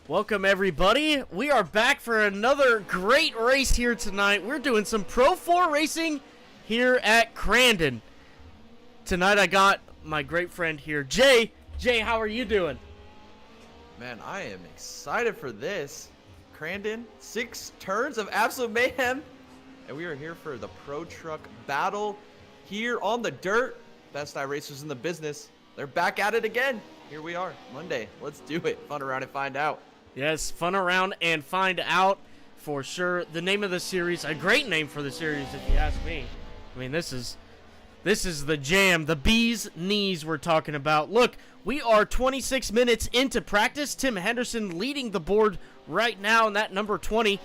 Welcome everybody. We are back for another great race here tonight. We're doing some Pro 4 racing here at Crandon. Tonight I got my great friend here, Jay. Jay, how are you doing? Man, I am excited for this. Crandon, 6 turns of absolute mayhem. And we are here for the Pro Truck battle here on the dirt. Best iRacers in the business. They're back at it again. Here we are, Monday. Let's do it. Fun around and find out. Yes, fun around and find out for sure. The name of the series, a great name for the series if you ask me. I mean, this is the jam, the bee's knees we're talking about. Look, we are 26 minutes into practice. Tim Henderson leading the board right now in that number 20.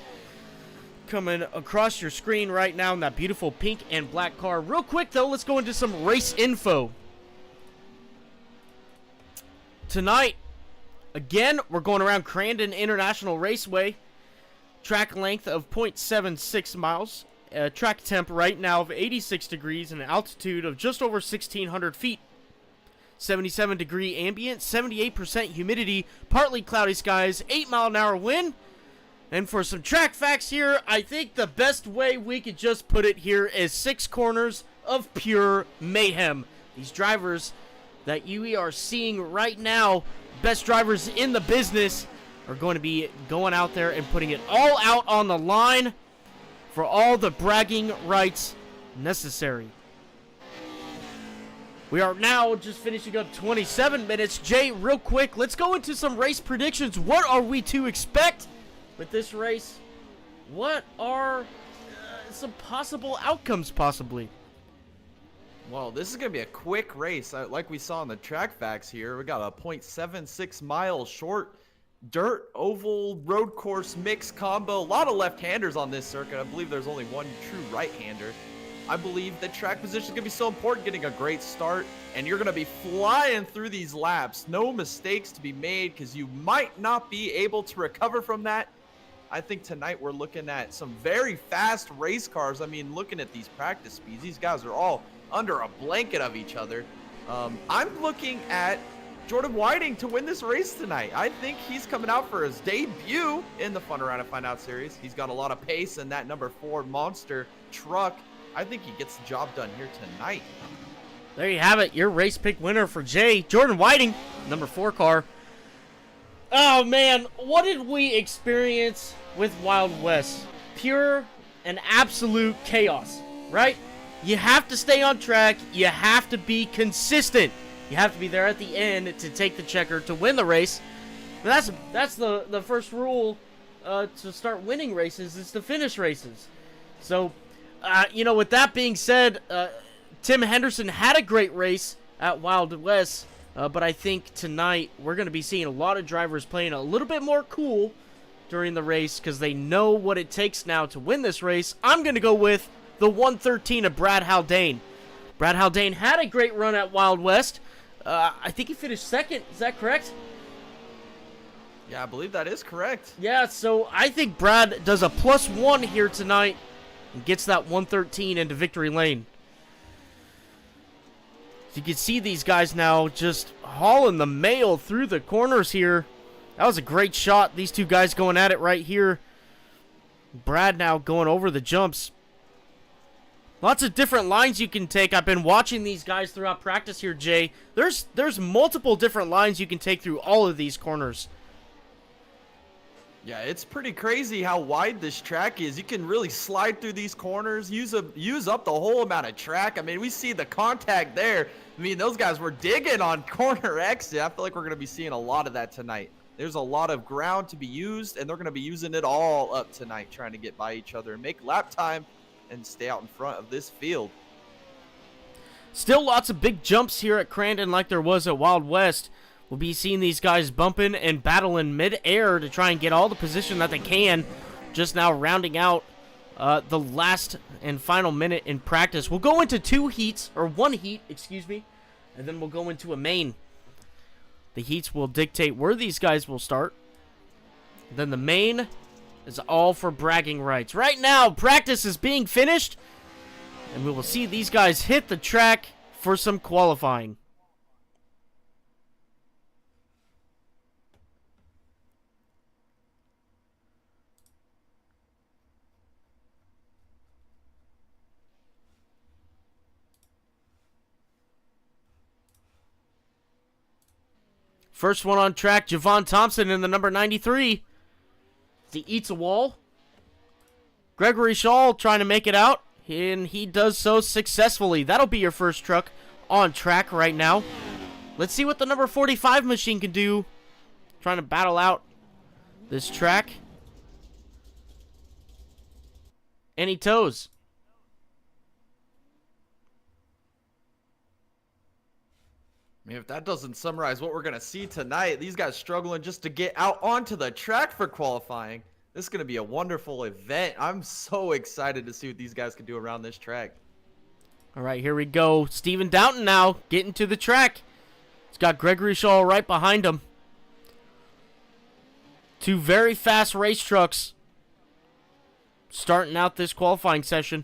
Coming across your screen right now in that beautiful pink and black car. Real quick though, let's go into some race info. Tonight, again, we're going around Crandon International Raceway. Track length of 0.76 miles. Track temp right now of 86 degrees and an altitude of just over 1,600 feet. 77 degree ambient, 78% humidity, partly cloudy skies, 8-mile-an-hour wind. And for some track facts here, I think the best way we could just put it here is 6 corners of pure mayhem. These drivers that you are seeing right now, best drivers in the business, are going to be going out there and putting it all out on the line for all the bragging rights necessary. We are now just finishing up 27 minutes. Jay, real quick, let's go into some race predictions. What are we to expect with this race? What are some possible outcomes, possibly? Well, this is going to be a quick race. Like we saw in the track facts here, we got a 0.76 mile short dirt oval road course mix combo. A lot of left-handers on this circuit. I believe there's only one true right-hander. I believe that track position is going to be so important, getting a great start, and you're going to be flying through these laps. No mistakes to be made because you might not be able to recover from that. I think tonight we're looking at some very fast race cars. I mean, looking at these practice speeds, these guys are all under a blanket of each other. I'm looking at Jordan Whiting to win this race tonight. I think he's coming out for his debut in the Fun Around and Find Out series. He's got a lot of pace in that number 4 monster truck. I think he gets the job done here tonight. There you have it, your race pick winner for Jay, Jordan Whiting, number 4 car. Oh man, what did we experience with Wild West? Pure and absolute chaos, right? You have to stay on track. You have to be consistent. You have to be there at the end to take the checker to win the race. And that's the first rule to start winning races, is to finish races. So, with that being said, Tim Henderson had a great race at Wild West, but I think tonight we're going to be seeing a lot of drivers playing a little bit more cool during the race because they know what it takes now to win this race. I'm going to go with the 113 of Brad Haldane. Brad Haldane had a great run at Wild West. I think he finished second. Is that correct? Yeah, I believe that is correct. Yeah, so I think Brad does a +1 here tonight and gets that 113 into victory lane. So you can see these guys now just hauling the mail through the corners here. That was a great shot. These two guys going at it right here. Brad now going over the jumps. Lots of different lines you can take. I've been watching these guys throughout practice here, Jay. There's multiple different lines you can take through all of these corners. Yeah, it's pretty crazy how wide this track is. You can really slide through these corners, use up the whole amount of track. I mean, we see the contact there. I mean, those guys were digging on corner exit. I feel like we're going to be seeing a lot of that tonight. There's a lot of ground to be used, and they're going to be using it all up tonight, trying to get by each other and make lap time and stay out in front of this field. Still lots of big jumps here at Crandon like there was at Wild West. We'll be seeing these guys bumping and battling mid-air to try and get all the position that they can. Just now rounding out the last and final minute in practice. We'll go into one heat, and then we'll go into a main. The heats will dictate where these guys will start. Then the main is all for bragging rights. Right now, practice is being finished, and we will see these guys hit the track for some qualifying. First one on track, Javon Thompson in the number 93. He eats a wall. Gregory Shaw trying to make it out, and he does so successfully. That'll be your first truck on track right now. Let's see what the number 45 machine can do. Trying to battle out this track. And he toes. I mean, if that doesn't summarize what we're going to see tonight, these guys struggling just to get out onto the track for qualifying. This is going to be a wonderful event. I'm so excited to see what these guys can do around this track. All right, here we go. Steven Downton now getting to the track. He's got Gregory Shaw right behind him. Two very fast race trucks starting out this qualifying session.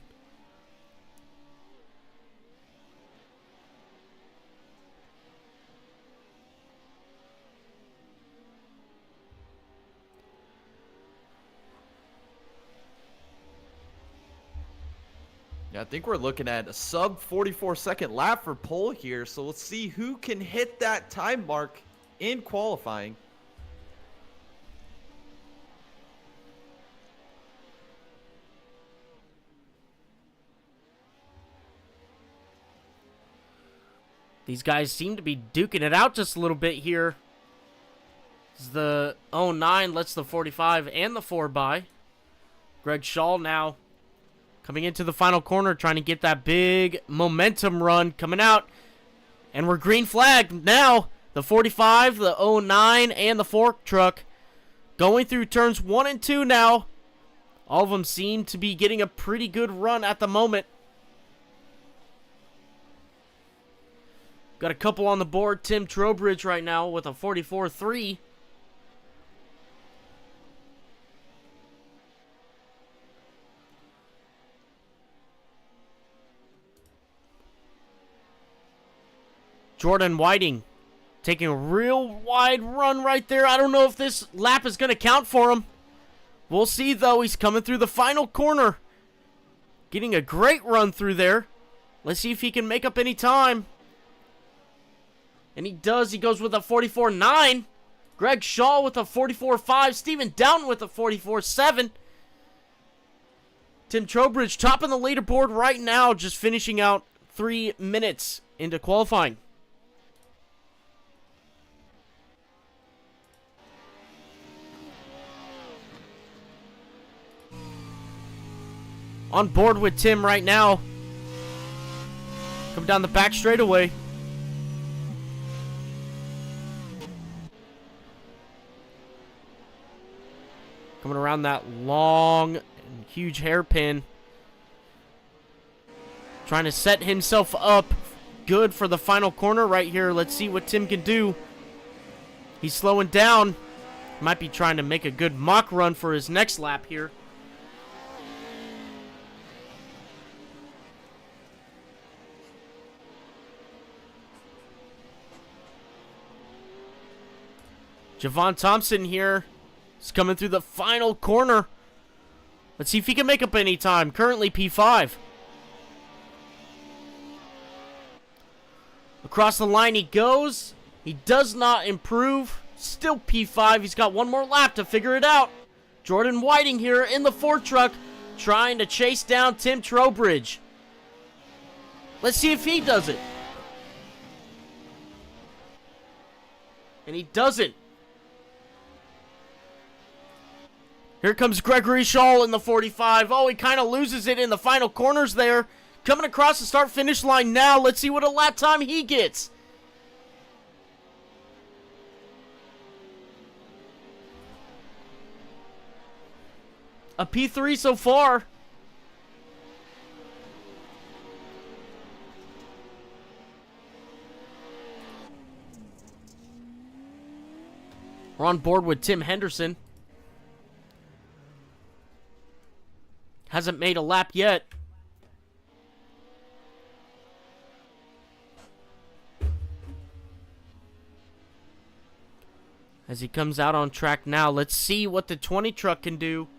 Yeah, I think we're looking at a sub 44-second lap for pole here. So let's see who can hit that time mark in qualifying. These guys seem to be duking it out just a little bit here. As the 09 lets the 45 and the 4 by. Greg Shaw now coming into the final corner, trying to get that big momentum run coming out. And we're green flagged now. The 45, the 09, and the fork truck going through turns 1 and 2 now. All of them seem to be getting a pretty good run at the moment. Got a couple on the board. Tim Trowbridge right now with a 44-3. Jordan Whiting taking a real wide run right there. I don't know if this lap is going to count for him. We'll see, though. He's coming through the final corner. Getting a great run through there. Let's see if he can make up any time. And he does. He goes with a 44.9. Greg Shaw with a 44.5. Steven Downton with a 44.7. Tim Trowbridge topping the leaderboard right now, just finishing out 3 minutes into qualifying. On board with Tim right now. Come down the back straightaway. Coming around that long and huge hairpin. Trying to set himself up good for the final corner right here. Let's see what Tim can do. He's slowing down. Might be trying to make a good mock run for his next lap here. Javon Thompson here is coming through the final corner. Let's see if he can make up any time. Currently P5. Across the line he goes. He does not improve. Still P5. He's got one more lap to figure it out. Jordan Whiting here in the Ford truck trying to chase down Tim Trowbridge. Let's see if he does it. And he doesn't. Here comes Gregory Shaw in the 45. Oh, he kind of loses it in the final corners there. Coming across the start-finish line now. Let's see what a lap time he gets. A P3 so far. We're on board with Tim Henderson. Hasn't made a lap yet. As he comes out on track now, let's see what the 20 truck can do.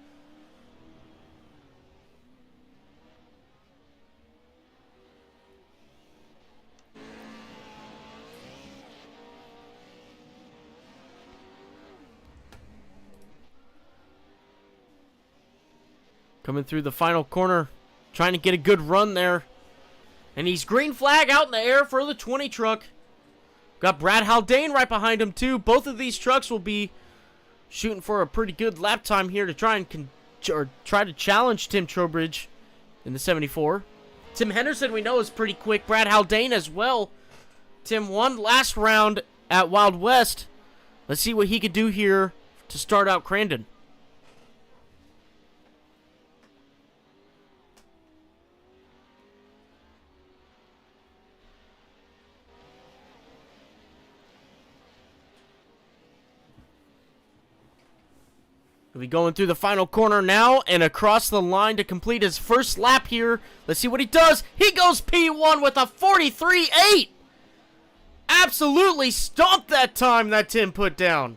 Coming through the final corner, trying to get a good run there. And he's green flag out in the air for the 20 truck. Got Brad Haldane right behind him too. Both of these trucks will be shooting for a pretty good lap time here to try and try to challenge Tim Trowbridge in the 74. Tim Henderson we know is pretty quick. Brad Haldane as well. Tim won last round at Wild West. Let's see what he could do here to start out Crandon. He'll be going through the final corner now and across the line to complete his first lap here. Let's see what he does. He goes P1 with a 43.8. Absolutely stomped that time that Tim put down.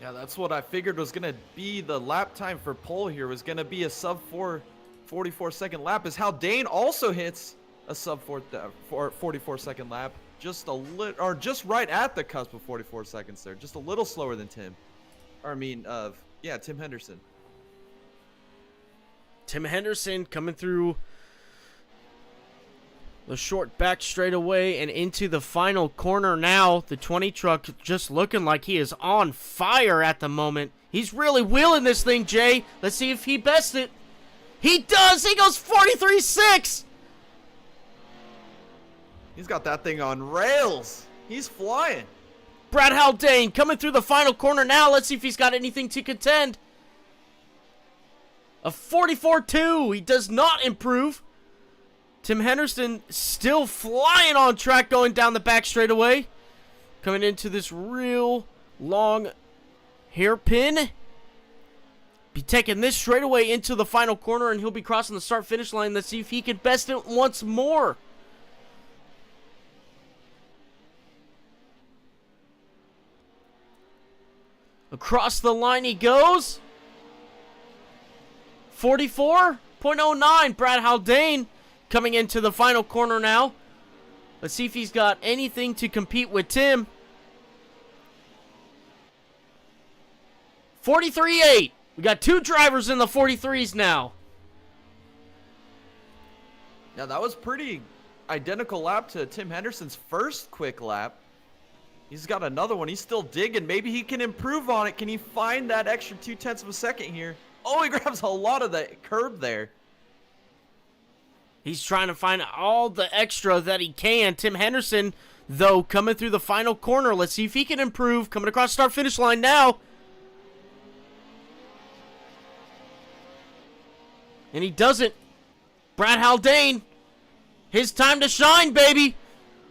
Yeah, that's what I figured was going to be the lap time for pole here. Was going to be a sub 44 second lap. As Haldane also hits a sub 44 second lap. Just a little, or just right at the cusp of 44 seconds there. Just a little slower than Tim. Or I mean, Tim Henderson. Tim Henderson coming through the short back straightaway and into the final corner now. The 20 truck just looking like he is on fire at the moment. He's really wheeling this thing, Jay. Let's see if he bests it. He does! He goes 43.6! He's got that thing on rails. He's flying. Brad Haldane coming through the final corner now. Let's see if he's got anything to contend. A 44.2. He does not improve. Tim Henderson still flying on track going down the back straightaway. Coming into this real long hairpin. Be taking this straightaway into the final corner and he'll be crossing the start-finish line. Let's see if he can best it once more. Across the line he goes. 44.09. Brad Haldane coming into the final corner now. Let's see if he's got anything to compete with Tim. 43.8. We got two drivers in the 43s now. Yeah, that was pretty identical lap to Tim Henderson's first quick lap. He's got another one. He's still digging. Maybe he can improve on it. Can he find that extra 0.2 of a second here? Oh, he grabs a lot of the curb there. He's trying to find all the extra that he can. Tim Henderson, though, coming through the final corner. Let's see if he can improve. Coming across the start-finish line now. And he doesn't. Brad Haldane. His time to shine, baby.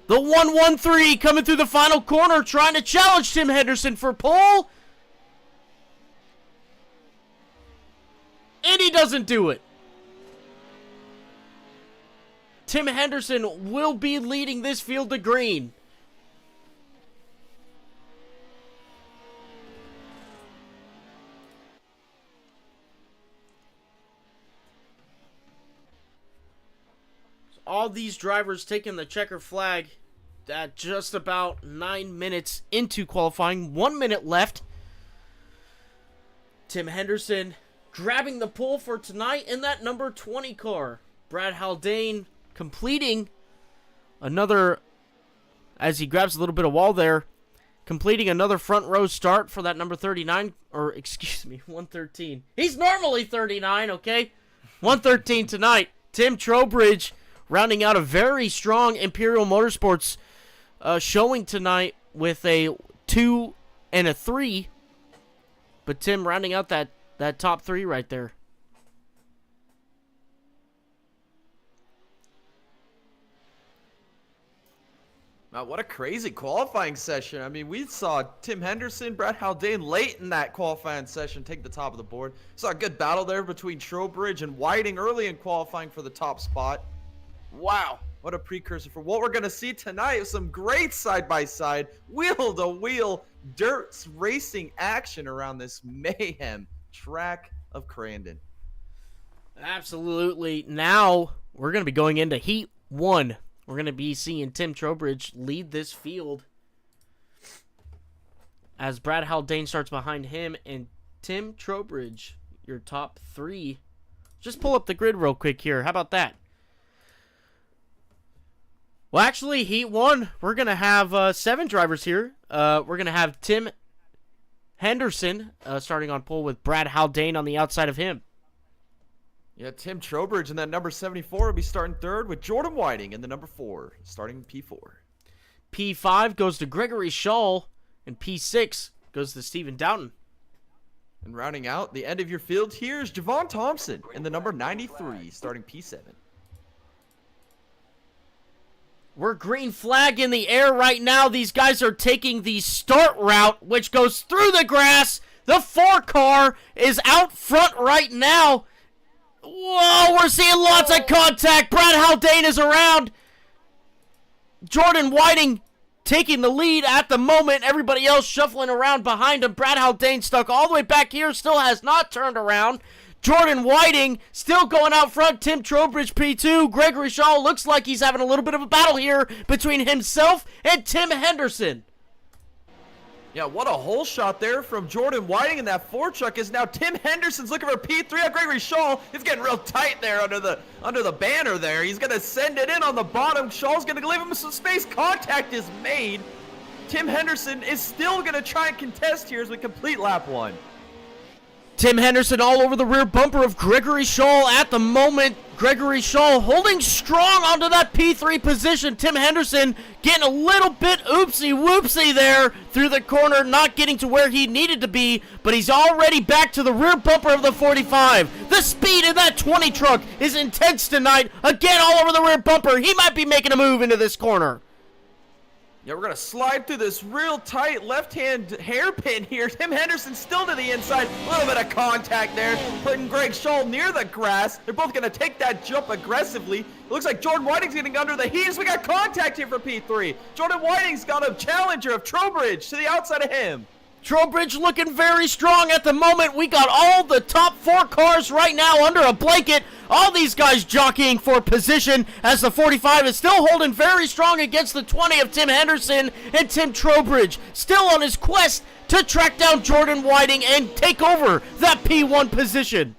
The 113 coming through the final corner, trying to challenge Tim Henderson for pole. And he doesn't do it. Tim Henderson will be leading this field to green. All these drivers taking the checker flag at just about 9 minutes into qualifying. 1 minute left. Tim Henderson grabbing the pole for tonight in that number 20 car. Brad Haldane completing another, as he grabs a little bit of wall there, completing another front row start for that number 39, or excuse me, 113. He's normally 39, okay? 113 tonight. Tim Trowbridge rounding out a very strong Imperial Motorsports showing tonight with a 2 and a 3. But Tim rounding out that top 3 right there. Wow, what a crazy qualifying session. I mean, we saw Tim Henderson, Brad Haldane late in that qualifying session take the top of the board. Saw a good battle there between Trowbridge and Whiting early in qualifying for the top spot. Wow, what a precursor for what we're going to see tonight with some great side-by-side, wheel-to-wheel dirt racing action around this mayhem track of Crandon. Absolutely. Now, we're going to be going into Heat 1. We're going to be seeing Tim Trowbridge lead this field as Brad Haldane starts behind him and Tim Trowbridge, your top 3. Just pull up the grid real quick here. How about that? Well, actually, Heat 1, we're going to have 7 drivers here. We're going to have Tim Henderson starting on pole with Brad Haldane on the outside of him. Yeah, Tim Trowbridge in that number 74 will be starting third with Jordan Whiting in the number 4, starting P4. P5 goes to Gregory Shaw, and P6 goes to Stephen Doughton. And rounding out the end of your field, here's Javon Thompson in the number 93, starting P7. We're green flag in the air right now. These guys are taking the start route, which goes through the grass. The 4 car is out front right now. Whoa, we're seeing lots of contact. Brad Haldane is around. Jordan Whiting taking the lead at the moment. Everybody else shuffling around behind him. Brad Haldane stuck all the way back here. Still has not turned around. Jordan Whiting still going out front. Tim Trowbridge P2. Gregory Shaw looks like he's having a little bit of a battle here between himself and Tim Henderson. Yeah, what a hole shot there from Jordan Whiting in that 4 truck. Is now Tim Henderson's looking for P3. Gregory Shaw is getting real tight there under the banner there. He's going to send it in on the bottom. Shaw's going to leave him some space. Contact is made. Tim Henderson is still going to try and contest here as we complete lap 1. Tim Henderson all over the rear bumper of Gregory Shaw at the moment. Gregory Shaw holding strong onto that P3 position. Tim Henderson getting a little bit oopsie-whoopsie there through the corner, not getting to where he needed to be, but he's already back to the rear bumper of the 45. The speed in that 20 truck is intense tonight. Again, all over the rear bumper. He might be making a move into this corner. Yeah, we're going to slide through this real tight left-hand hairpin here. Tim Henderson still to the inside. A little bit of contact there, putting Greg Shaw near the grass. They're both going to take that jump aggressively. It looks like Jordan Whiting's getting under the heat as we got contact here for P3. Jordan Whiting's got a challenger of Trowbridge to the outside of him. Trowbridge looking very strong at the moment. We got all the top 4 cars right now under a blanket. All these guys jockeying for position as the 45 is still holding very strong against the 20 of Tim Henderson, and Tim Trowbridge still on his quest to track down Jordan Whiting and take over that P1 position.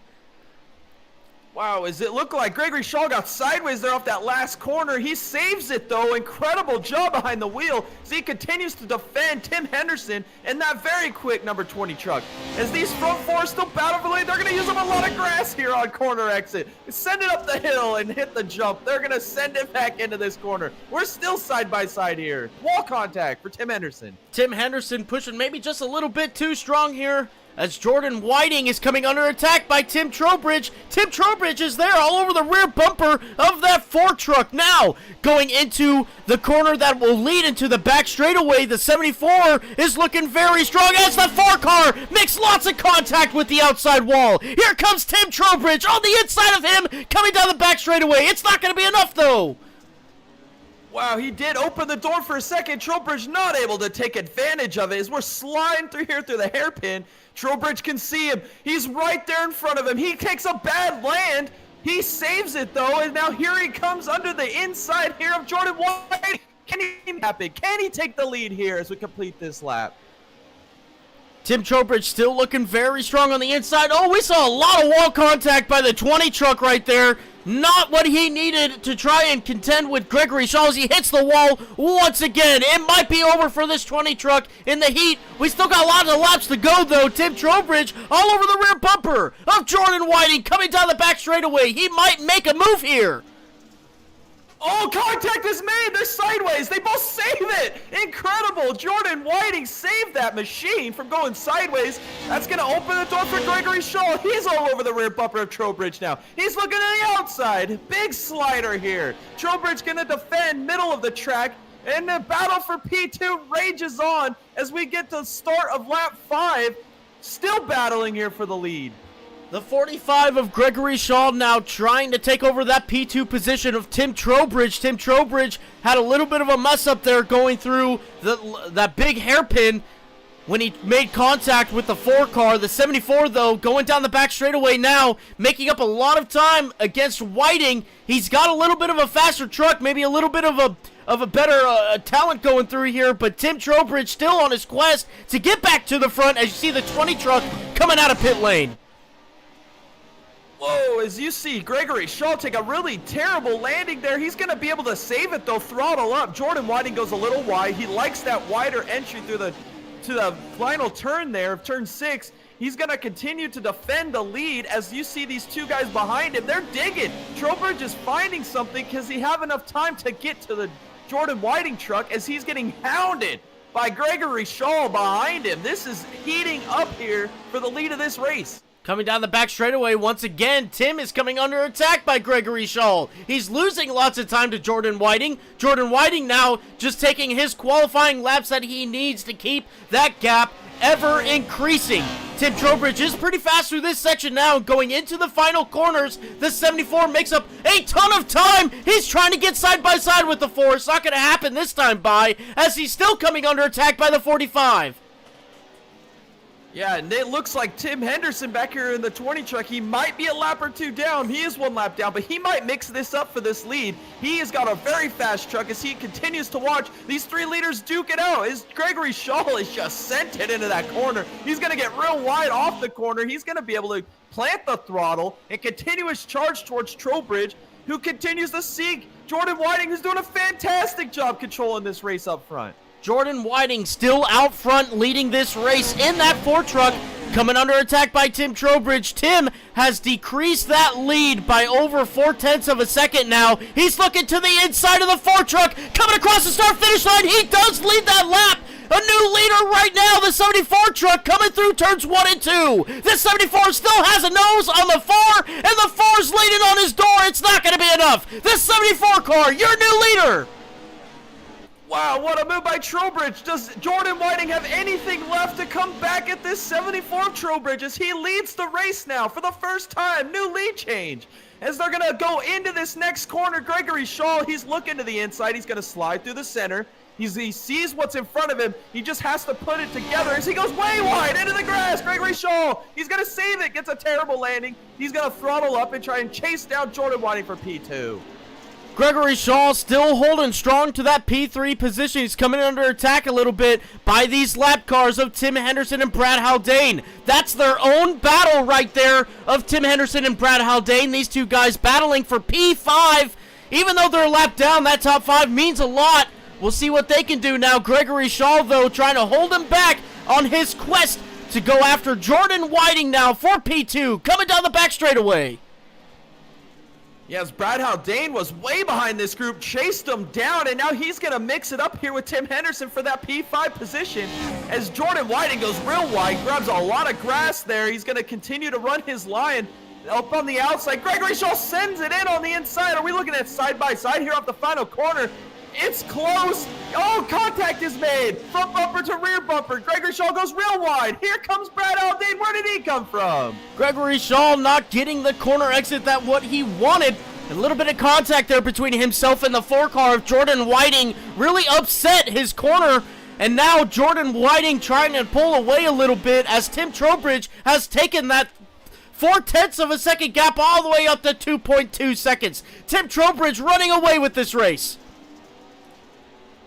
Wow, does it look like Gregory Shaw got sideways there off that last corner? He saves it, though. Incredible job behind the wheel as he continues to defend Tim Henderson and that very quick number 20 truck. As these front 4 still battle for lead, they're going to use up a lot of grass here on corner exit. Send it up the hill and hit the jump. They're going to send it back into this corner. We're still side by side here. Wall contact for Tim Henderson. Tim Henderson pushing maybe just a little bit too strong here, as Jordan Whiting is coming under attack by Tim Trowbridge. Tim Trowbridge is there all over the rear bumper of that 4 truck. Now, going into the corner that will lead into the back straightaway, the 74 is looking very strong as the 4 car makes lots of contact with the outside wall. Here comes Tim Trowbridge on the inside of him, coming down the back straightaway. It's not going to be enough, though. Wow, he did open the door for a second. Trowbridge not able to take advantage of it as we're sliding through here through the hairpin. Trowbridge can see him. He's right there in front of him. He takes a bad land. He saves it, though, and now here he comes under the inside here of Jordan Whiting. Can he happen? Can he take the lead here as we complete this lap? Tim Trowbridge still looking very strong on the inside. Oh, we saw a lot of wall contact by the 20 truck right there. Not what he needed to try and contend with Gregory Shaw as he hits the wall once again. It might be over for this 20 truck in the heat. We still got a lot of laps to go, though. Tim Trowbridge all over the rear bumper of Jordan Whiting coming down the back straightaway. He might make a move here. Oh, contact is made. They're sideways. They both save it. Incredible. Jordan Whiting saved that machine from going sideways. That's going to open the door for Gregory Shaw. He's all over the rear bumper of Trowbridge now. He's looking to the outside. Big slider here. Trowbridge going to defend middle of the track. And the battle for P2 rages on as we get to the start of lap 5. Still battling here for the lead. The 45 of Gregory Shaw now trying to take over that P2 position of Tim Trowbridge. Tim Trowbridge had a little bit of a mess up there going through that big hairpin when he made contact with the 4 car. The 74, though, going down the back straightaway now, making up a lot of time against Whiting. He's got a little bit of a faster truck, maybe a little bit of a better talent going through here, but Tim Trowbridge still on his quest to get back to the front as you see the 20 truck coming out of pit lane. Whoa, as you see, Gregory Shaw take a really terrible landing there. He's going to be able to save it, though, throttle up. Jordan Whiting goes a little wide. He likes that wider entry to the final turn there of turn 6. He's going to continue to defend the lead. As you see these two guys behind him, they're digging. Trowbridge is finding something because he have enough time to get to the Jordan Whiting truck as he's getting hounded by Gregory Shaw behind him. This is heating up here for the lead of this race. Coming down the back straightaway once again, Tim is coming under attack by Gregory Shaw. He's losing lots of time to Jordan Whiting. Jordan Whiting now just taking his qualifying laps that he needs to keep that gap ever increasing. Tim Trowbridge is pretty fast through this section now. Going into the final corners, the 74 makes up a ton of time. He's trying to get side by side with the 4. It's not going to happen this time by, as he's still coming under attack by the 45. Yeah, and it looks like Tim Henderson back here in the 20 truck, he might be a lap or two down. He is 1 lap down, but he might mix this up for this lead. He has got a very fast truck as he continues to watch these 3 leaders duke it out. As Gregory Shaw is just sent it into that corner. He's going to get real wide off the corner. He's going to be able to plant the throttle and continue his charge towards Trowbridge, who continues to seek Jordan Whiting, who's doing a fantastic job controlling this race up front. Jordan Whiting still out front leading this race in that 4 truck, coming under attack by Tim Trowbridge. Tim has decreased that lead by over 0.4 of a second now. He's looking to the inside of the 4 truck, coming across the start-finish line. He does lead that lap. A new leader right now, the 74 truck coming through turns 1 and 2. This 74 still has a nose on the 4, and the 4's leaning on his door. It's not going to be enough. This 74 car, your new leader. Wow, what a move by Trowbridge. Does Jordan Whiting have anything left to come back at this 74 Trowbridge as he leads the race now for the first time? New lead change. As they're going to go into this next corner, Gregory Shaw, he's looking to the inside. He's going to slide through the center. He sees what's in front of him. He just has to put it together as he goes way wide into the grass. Gregory Shaw, he's going to save it, gets a terrible landing. He's going to throttle up and try and chase down Jordan Whiting for P2. Gregory Shaw still holding strong to that P3 position. He's coming under attack a little bit by these lap cars of Tim Henderson and Brad Haldane. That's their own battle right there of Tim Henderson and Brad Haldane. These two guys battling for P5. Even though they're a lap down, that top 5 means a lot. We'll see what they can do now. Gregory Shaw, though, trying to hold him back on his quest to go after Jordan Whiting now for P2. Coming down the back straightaway. Yes, Brad Haldane was way behind this group, chased him down, and now he's going to mix it up here with Tim Henderson for that P5 position as Jordan Whiting goes real wide, grabs a lot of grass there. He's going to continue to run his line up on the outside. Gregory Shaw sends it in on the inside. Are we looking at side by side here off the final corner? It's close. Oh, contact is made. Front bumper to rear bumper. Gregory Shaw goes real wide. Here comes Brad Haldane. Where did he come from? Gregory Shaw not getting the corner exit that what he wanted. A little bit of contact there between himself and the 4 car of Jordan Whiting really upset his corner. And now Jordan Whiting trying to pull away a little bit as Tim Trowbridge has taken that 0.4 of a second gap all the way up to 2.2 seconds. Tim Trowbridge running away with this race.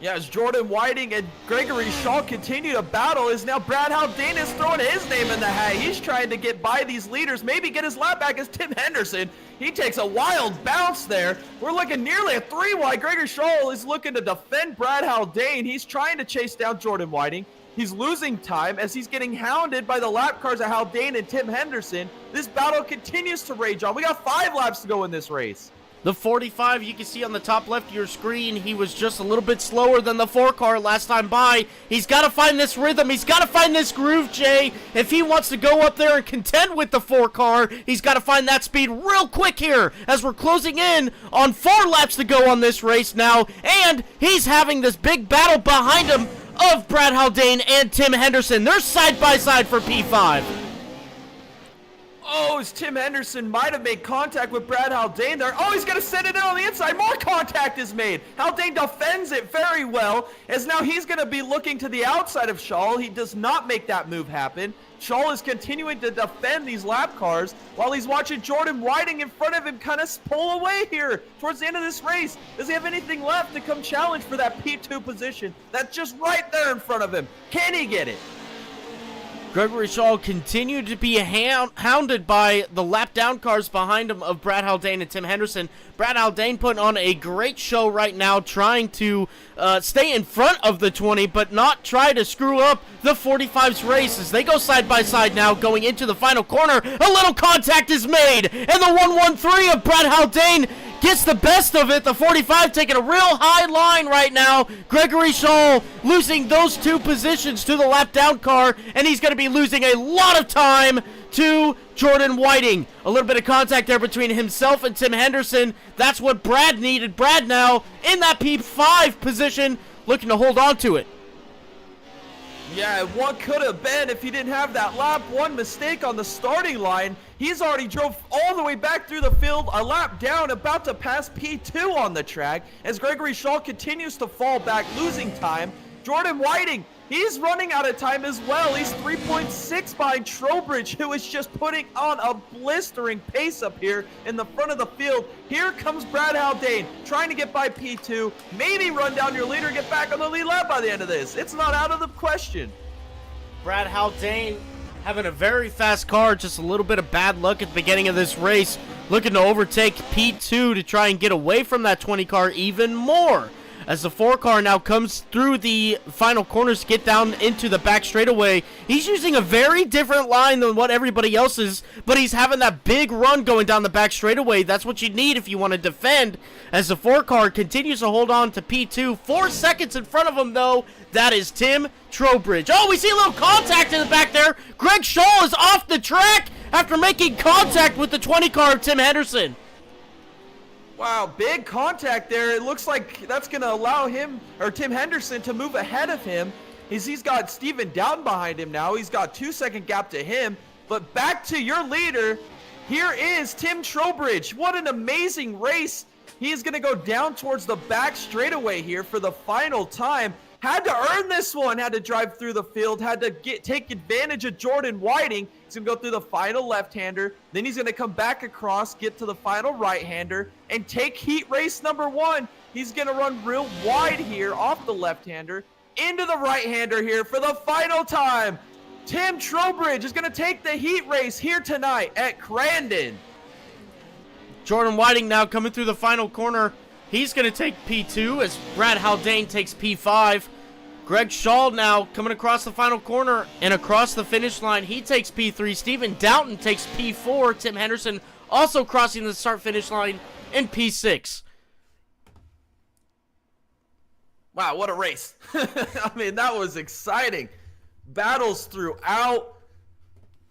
Yeah, as Jordan Whiting and Gregory Shaw continue to battle, is now Brad Haldane is throwing his name in the hat. He's trying to get by these leaders, maybe get his lap back as Tim Henderson. He takes a wild bounce there. We're looking nearly a 3 wide. Gregory Shaw is looking to defend Brad Haldane. He's trying to chase down Jordan Whiting. He's losing time as he's getting hounded by the lap cars of Haldane and Tim Henderson. This battle continues to rage on. We got 5 laps to go in this race. The 45, you can see on the top left of your screen, he was just a little bit slower than the 4 car last time by. He's got to find this rhythm. He's got to find this groove, Jay. If he wants to go up there and contend with the 4 car, he's got to find that speed real quick here as we're closing in on 4 laps to go on this race now. And he's having this big battle behind him of Brad Haldane and Tim Henderson. They're side by side for P5. Oh, as Tim Henderson might have made contact with Brad Haldane there. Oh, he's going to send it in on the inside. More contact is made. Haldane defends it very well, as now he's going to be looking to the outside of Shaw. He does not make that move happen. Shaw is continuing to defend these lap cars while he's watching Jordan Whiting in front of him kind of pull away here towards the end of this race. Does he have anything left to come challenge for that P2 position? That's just right there in front of him. Can he get it? Gregory Shaw continued to be hounded by the lap down cars behind him of Brad Haldane and Tim Henderson. Brad Haldane putting on a great show right now, trying to stay in front of the 20, but not try to screw up the 45's race as they go side by side now, going into the final corner. A little contact is made, and the 113 of Brad Haldane gets the best of it. The 45 taking a real high line right now. Gregory Shaw losing those 2 positions to the lap down car, and he's going to be losing a lot of time to Jordan Whiting. A little bit of contact there between himself and Tim Henderson. That's what Brad needed. Brad now in that P5 position, looking to hold on to it. Yeah, what could have been if he didn't have that lap 1 mistake on the starting line. He's already drove all the way back through the field, a lap down, about to pass P2 on the track as Gregory Shaw continues to fall back, losing time. Jordan Whiting, he's running out of time as well. He's 3.6 behind Trowbridge, who is just putting on a blistering pace up here in the front of the field. Here comes Brad Haldane, trying to get by P2, maybe run down your leader and get back on the lead lap by the end of this. It's not out of the question. Brad Haldane having a very fast car, just a little bit of bad luck at the beginning of this race, looking to overtake P2 to try and get away from that 20 car even more. As the 4 car now comes through the final corners to get down into the back straightaway, he's using a very different line than what everybody else is, but he's having that big run going down the back straightaway. That's what you need if you want to defend. As the 4 car continues to hold on to P2, 4 seconds in front of him though, that is Tim Trowbridge. Oh, we see a little contact in the back there. Greg Shaw is off the track after making contact with the 20 car of Tim Henderson. Wow, big contact there. It looks like that's going to allow him, or Tim Henderson, to move ahead of him. He's got Steven Dowden behind him now. He's got 2-second gap to him. But back to your leader, here is Tim Trowbridge. What an amazing race. He is going to go down towards the back straightaway here for the final time. Had to earn this one, had to drive through the field, had to take advantage of Jordan Whiting. He's going to go through the final left-hander, then he's going to come back across, get to the final right-hander, and take heat race number 1. He's going to run real wide here off the left-hander, into the right-hander here for the final time. Tim Trowbridge is going to take the heat race here tonight at Crandon. Jordan Whiting now coming through the final corner. He's going to take P2 as Brad Haldane takes P5. Greg Shaw now coming across the final corner and across the finish line. He takes P3. Steven Dowden takes P4. Tim Henderson also crossing the start-finish line in P6. Wow, what a race. I mean, that was exciting. Battles throughout.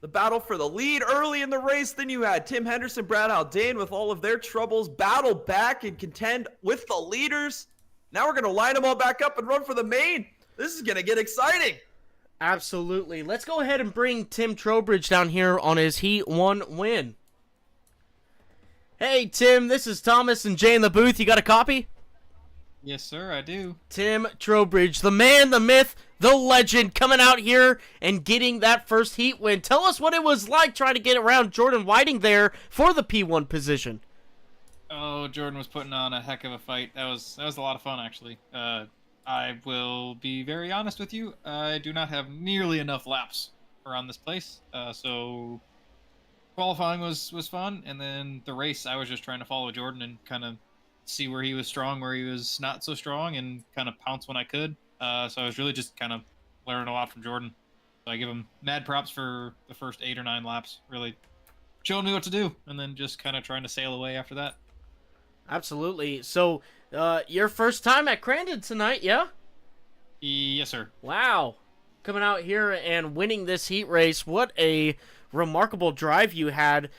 The battle for the lead early in the race. Then you had Tim Henderson, Brad Haldane with all of their troubles battle back and contend with the leaders. Now we're going to line them all back up and run for the main. This is going to get exciting. Absolutely. Let's go ahead and bring Tim Trowbridge down here on his Heat 1 win. Hey, Tim, this is Thomas and Jay in the booth. You got a copy? Yes, sir, I do. Tim Trowbridge, the man, the myth, the legend, coming out here and getting that first heat win. Tell us what it was like trying to get around Jordan Whiting there for the P1 position. Oh, Jordan was putting on a heck of a fight. That was a lot of fun, actually. I will be very honest with you. I do not have nearly enough laps around this place. So qualifying was fun, and then the race, I was just trying to follow Jordan and kind of see where he was strong, where he was not so strong, and kind of pounce when I could. So I was really just kind of learning a lot from Jordan. So I give him mad props for the first 8 or 9 laps, really showing me what to do, and then just kind of trying to sail away after that. Absolutely. So, your first time at Crandon tonight, yeah? Yes, sir. Wow. Coming out here and winning this heat race. What a remarkable drive you had.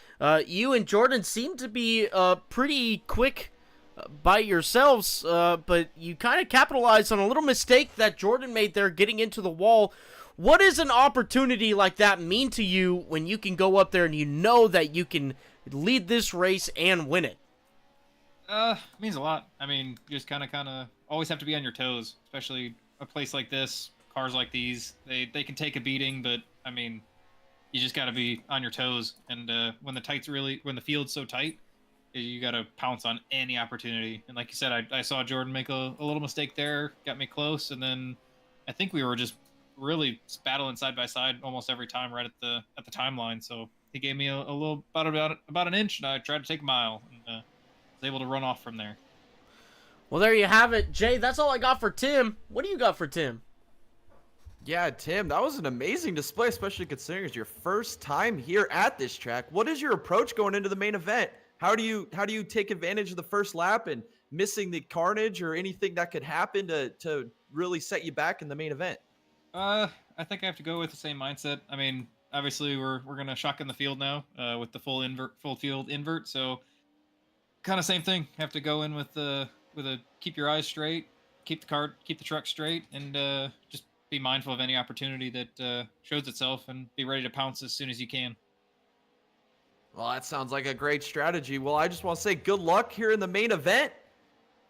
You and Jordan seem to be pretty quick by yourselves, but you kind of capitalized on a little mistake that Jordan made there getting into the wall. What does an opportunity like that mean to you when you can go up there and you know that you can lead this race and win it? It means a lot. I mean, you just kind of always have to be on your toes, especially a place like this, cars like these. They can take a beating, but I mean, you just got to be on your toes. And when the field's so tight, you got to pounce on any opportunity. And like you said, I saw Jordan make a little mistake there, got me close, and then I think we were just really battling side by side almost every time right at the timeline. So he gave me a little about an inch, and I tried to take a mile, and was able to run off from there. Well, there you have it, Jay. That's all I got for Tim. What do you got for Tim? Yeah, Tim, that was an amazing display, especially considering it's your first time here at this track. What is your approach going into the main event? How do you take advantage of the first lap and missing the carnage or anything that could happen to really set you back in the main event? I think I have to go with the same mindset. I mean, obviously we're gonna shotgun the field now with the full field invert. So kind of same thing. Have to go in with a keep your eyes straight, keep the truck straight, and just be mindful of any opportunity that shows itself and be ready to pounce as soon as you can. Well, that sounds like a great strategy. Well, I just want to say good luck here in the main event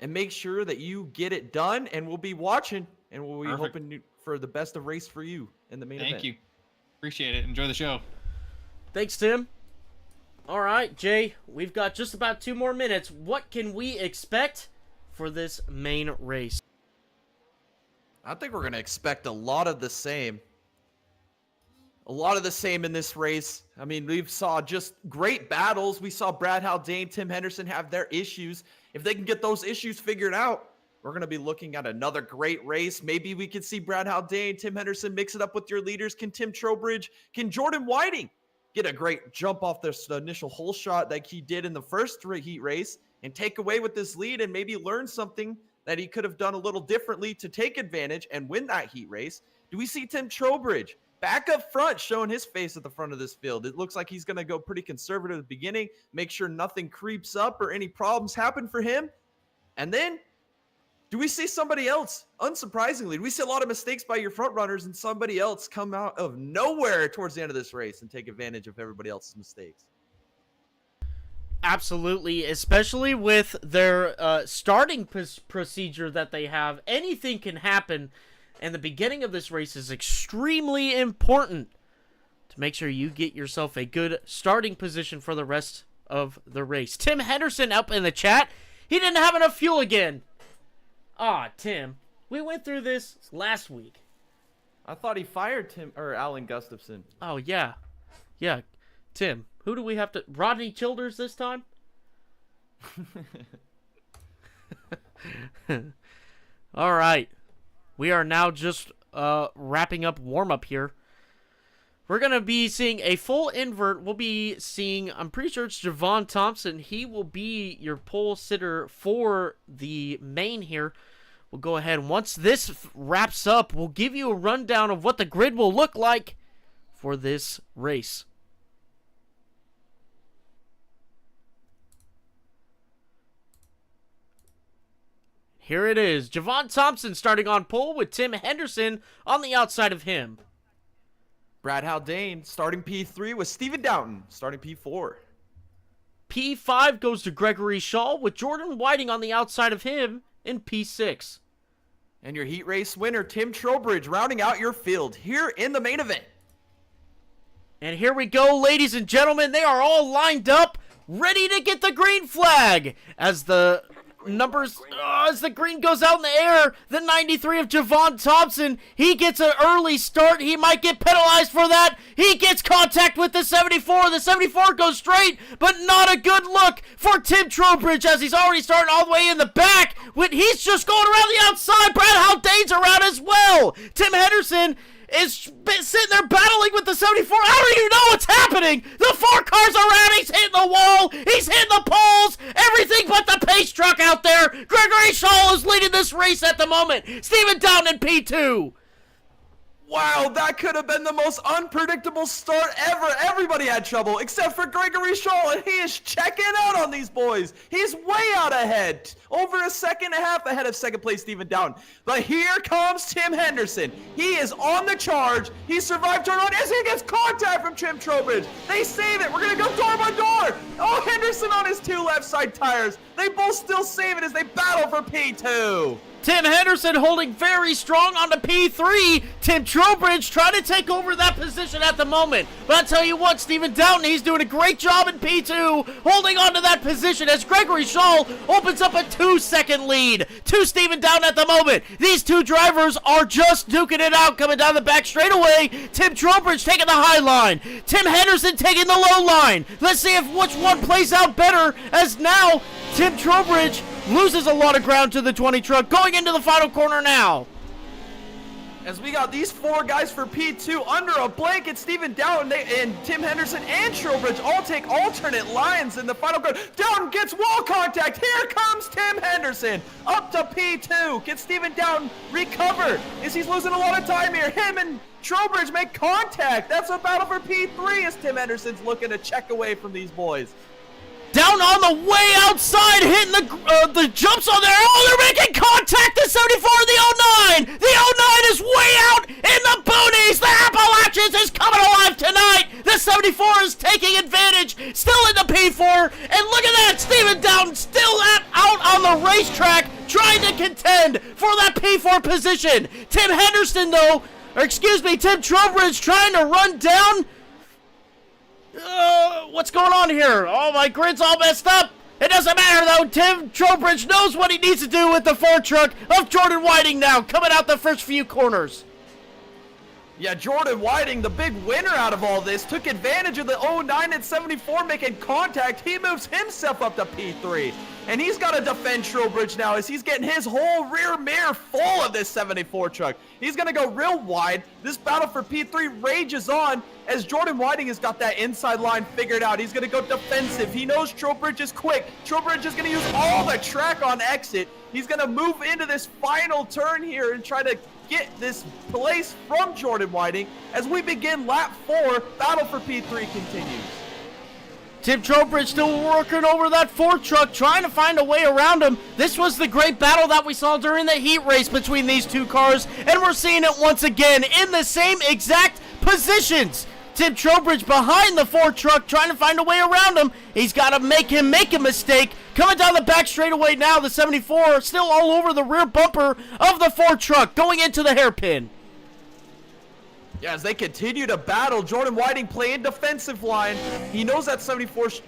and make sure that you get it done. And we'll be watching and we'll be hoping for the best of race for you in the main event. Thank you. Appreciate it. Enjoy the show. Thanks, Tim. All right, Jay, we've got just about 2 more minutes. What can we expect for this main race? I think we're going to expect a lot of the same. A lot of the same in this race. I mean, we saw just great battles. We saw Brad Haldane, Tim Henderson have their issues. If they can get those issues figured out, we're going to be looking at another great race. Maybe we could see Brad Haldane, Tim Henderson mix it up with your leaders. Can Tim Trowbridge, can Jordan Whiting get a great jump off this initial hole shot like he did in the first heat race and take away with this lead and maybe learn something that he could have done a little differently to take advantage and win that heat race? Do we see Tim Trowbridge back up front showing his face at the front of this field? It looks like he's going to go pretty conservative at the beginning, make sure nothing creeps up or any problems happen for him. And then do we see somebody else? Unsurprisingly, do we see a lot of mistakes by your front runners and somebody else come out of nowhere towards the end of this race and take advantage of everybody else's mistakes? Absolutely, especially with their starting procedure that they have. Anything can happen, and the beginning of this race is extremely important to make sure you get yourself a good starting position for the rest of the race. Tim Henderson up in the chat. He didn't have enough fuel again. Tim, we went through this last week. I thought he fired Tim or Alan Gustafson. Oh, yeah. Yeah, Tim. Who do we have to... Rodney Childers this time? All right. We are now just wrapping up warm-up here. We're going to be seeing a full invert. We'll be seeing... I'm pretty sure it's Javon Thompson. He will be your pole sitter for the main here. We'll go ahead. Once this wraps up, we'll give you a rundown of what the grid will look like for this race. Here it is. Javon Thompson starting on pole with Tim Henderson on the outside of him. Brad Haldane starting P3 with Steven Doughton starting P4. P5 goes to Gregory Shaw with Jordan Whiting on the outside of him in P6. And your heat race winner, Tim Trowbridge, rounding out your field here in the main event. And here we go, ladies and gentlemen. They are all lined up, ready to get the green flag as the numbers, as the green goes out in the air. The 93 of Javon Thompson, he gets an early start. He might get penalized for that. He gets contact with the 74. The 74 goes straight, but not a good look for Tim Trowbridge as he's already starting all the way in the back. He's just going around the outside. Brad Haldane's around as well. Tim Henderson is sitting there battling with the 74. I don't even know what's happening. The 4 cars are around. He's hitting the wall. He's hitting the poles. Everything but the pace truck out there. Gregory Shaw is leading this race at the moment. Steven Down in P2. Wow, that could have been the most unpredictable start ever. Everybody had trouble except for Gregory Shaw, and he is checking out on these boys. He's way out ahead, over a second and a half ahead of second place Steven Down. But here comes Tim Henderson. He is on the charge. He survived turn on as he gets contact from Tim Trowbridge. They save it. We're going to go door by door. Oh, Henderson on his 2 left side tires. They both still save it as they battle for P2. Tim Henderson holding very strong on the P3. Tim Trowbridge trying to take over that position at the moment. But I'll tell you what, Stephen Downton, he's doing a great job in P2, holding on to that position as Gregory Shaw opens up a 2-second lead to Stephen Downton at the moment. These two drivers are just duking it out coming down the back straightaway. Tim Trowbridge taking the high line. Tim Henderson taking the low line. Let's see if which one plays out better, as now Tim Trowbridge loses a lot of ground to the 20 truck going into the final corner now. As we got these 4 guys for P2 under a blanket, Stephen Downton and Tim Henderson and Trowbridge all take alternate lines in the final corner. Downton gets wall contact. Here comes Tim Henderson up to P2. Can Stephen Downton recover? As he's losing a lot of time here. Him and Trowbridge make contact. That's a battle for P3 as Tim Henderson's looking to check away from these boys. Down on the way outside, hitting the jumps on there. Oh, they're making contact. The 74 and the 09. The 09 is way out in the boonies. The Appalachians is coming alive tonight. The 74 is taking advantage. Still in the P4. And look at that. Stephen Downton still out on the racetrack trying to contend for that P4 position. Tim Henderson, though, Tim Trowbridge trying to run down. What's going on here? Oh, my grid's all messed up. It doesn't matter, though. Tim Trowbridge knows what he needs to do with the Ford truck of Jordan Whiting now, coming out the first few corners. Yeah, Jordan Whiting, the big winner out of all this, took advantage of the 09 and 74 making contact. He moves himself up to P3. And he's got to defend Trowbridge now as he's getting his whole rear mirror full of this 74 truck. He's going to go real wide. This battle for P3 rages on as Jordan Whiting has got that inside line figured out. He's going to go defensive. He knows Trowbridge is quick. Trowbridge is going to use all the track on exit. He's going to move into this final turn here and try to get this place from Jordan Whiting as we begin lap 4. Battle for P3 continues. Tim Trowbridge still working over that Ford truck, trying to find a way around him. This was the great battle that we saw during the heat race between these two cars, and we're seeing it once again in the same exact positions. Tim Trowbridge behind the Ford truck, trying to find a way around him. He's got to make him make a mistake. Coming down the back straightaway now, the 74 still all over the rear bumper of the Ford truck, going into the hairpin. Yeah, as they continue to battle, Jordan Whiting playing defensive line. He knows that 74's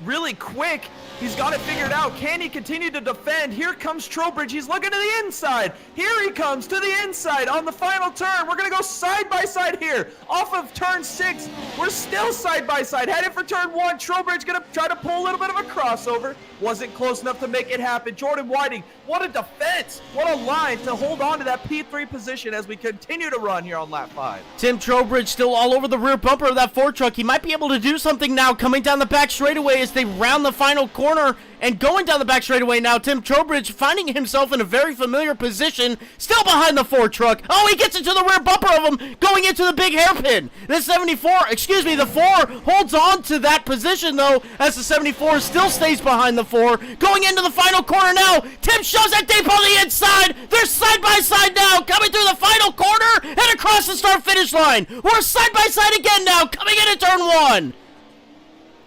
really quick. He's got it figured out. Can he continue to defend? Here comes Trowbridge. He's looking to the inside. Here he comes to the inside on the final turn. We're going to go side by side here. Off of turn 6, we're still side by side. Headed for turn 1. Trowbridge going to try to pull a little bit of a crossover. Wasn't close enough to make it happen. Jordan Whiting, what a defense. What a line to hold on to that P3 position as we continue to run here on lap 5. Tim Trowbridge still all over the rear bumper of that Ford truck. He might be able to do something now coming down the back straightaway as they round the final corner and going down the back straightaway now. Tim Trowbridge finding himself in a very familiar position, still behind the Ford truck. Oh, he gets into the rear bumper of him, going into the big hairpin. The 4 holds on to that position though, as the 74 still stays behind the 4. Going into the final corner now. Tim shoves that deep on the inside. They're side by side now, coming through the final corner and across the start finish line. We're side by side again now, coming into turn 1.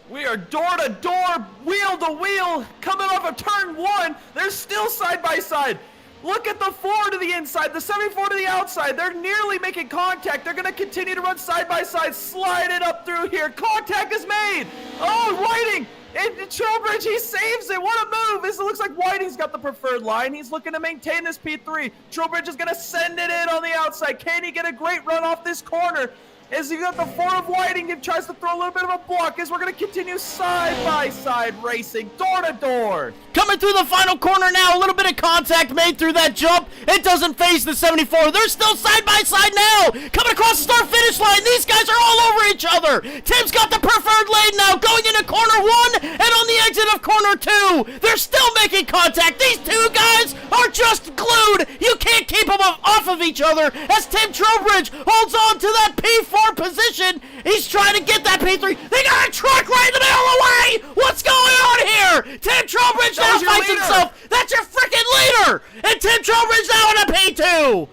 We are door to door, wheel to wheel, coming off of turn 1. They're still side by side. Look at the 4 to the inside, the 74 to the outside. They're nearly making contact. They're going to continue to run side by side, slide it up through here. Contact is made. Oh, Whiting and Trowbridge, he saves it. What a move. It looks like Whiting's got the preferred line. He's looking to maintain this P3. Trowbridge is going to send it in on the outside. Can he get a great run off this corner? As you got the 4 of Whiting and tries to throw a little bit of a block as we're going to continue side-by-side racing, door-to-door. Coming through the final corner now, a little bit of contact made through that jump. It doesn't phase the 74. They're still side-by-side now. Coming across the start-finish line. These guys are all over each other. Tim's got the preferred lane now, going into corner 1 and on the exit of corner 2. They're still making contact. These two guys are just glued. You can't keep them off of each other as Tim Trowbridge holds on to that P4 position. He's trying to get that P3. They got a truck right in the middle of the way. What's going on here? Tim Trowbridge now finds himself. That's your freaking leader. And Tim Trowbridge now in a P2.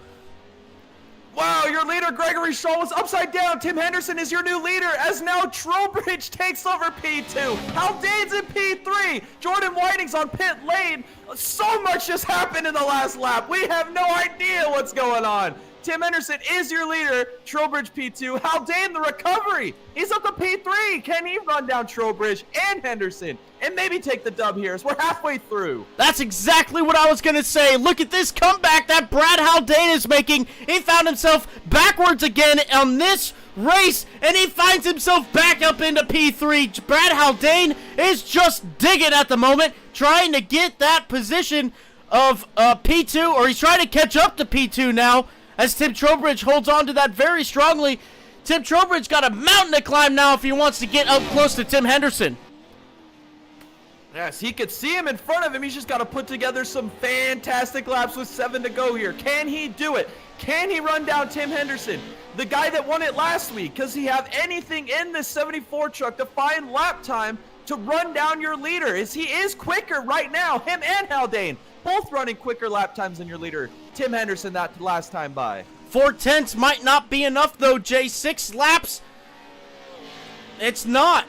Wow, your leader, Gregory Shaw, was upside down. Tim Henderson is your new leader as now Trowbridge takes over P2. Haldane's in P3. Jordan Whiting's on pit lane. So much just happened in the last lap. We have no idea what's going on. Tim Henderson is your leader. Trowbridge P2. Haldane, the recovery. He's up to P3. Can he run down Trowbridge and Henderson and maybe take the dub here as we're halfway through? That's exactly what I was going to say. Look at this comeback that Brad Haldane is making. He found himself backwards again on this race, and he finds himself back up into P3. Brad Haldane is just digging at the moment, trying to get that position of P2, or he's trying to catch up to P2 now, as Tim Trowbridge holds on to that very strongly. Tim Trowbridge got a mountain to climb now if he wants to get up close to Tim Henderson. Yes, he could see him in front of him. He's just got to put together some fantastic laps with 7 to go here. Can he do it? Can he run down Tim Henderson, the guy that won it last week? Does he have anything in this 74 truck to find lap time to run down your leader? He is quicker right now, him and Haldane, both running quicker lap times than your leader, Tim Henderson, that last time by. 4/10 might not be enough though, Jay. 6 laps. It's not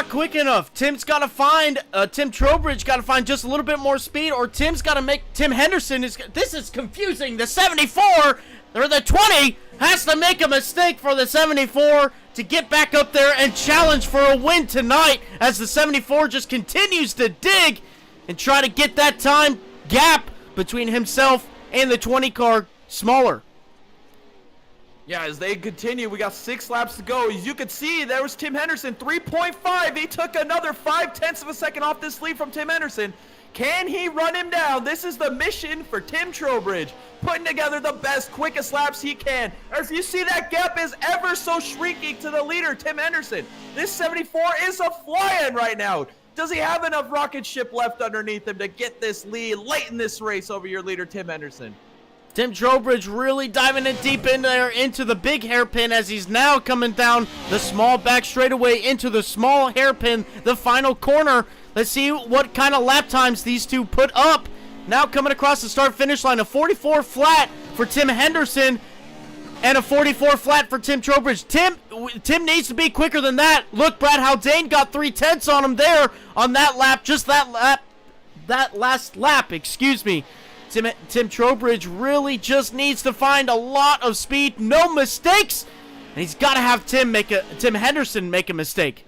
quick enough. Tim's got to find, Tim Trowbridge got to find just a little bit more speed, or Tim's got to make, Tim Henderson is, this is confusing. The 74, or the 20, has to make a mistake for the 74 to get back up there and challenge for a win tonight, as the 74 just continues to dig and try to get that time gap between himself and the 20 car smaller. Yeah, as they continue, we got 6 laps to go. As you can see, there was Tim Henderson, 3.5. He took another 0.5 of a second off this lead from Tim Henderson. Can he run him down? This is the mission for Tim Trowbridge, putting together the best, quickest laps he can. As you see, that gap is ever so shrinking to the leader, Tim Henderson. This 74 is a fly-in right now. Does he have enough rocket ship left underneath him to get this lead late in this race over your leader, Tim Henderson? Tim Trowbridge really diving in deep in there into the big hairpin, as he's now coming down the small back straightaway into the small hairpin, the final corner. Let's see what kind of lap times these two put up. Now coming across the start-finish line, a 44 flat for Tim Henderson and a 44 flat for Tim Trowbridge. Tim needs to be quicker than that. Look, Brad Haldane got 3/10 on him there on that lap, just that last lap, excuse me. Tim Trowbridge really just needs to find a lot of speed, no mistakes, and he's got to have Tim Henderson make a mistake.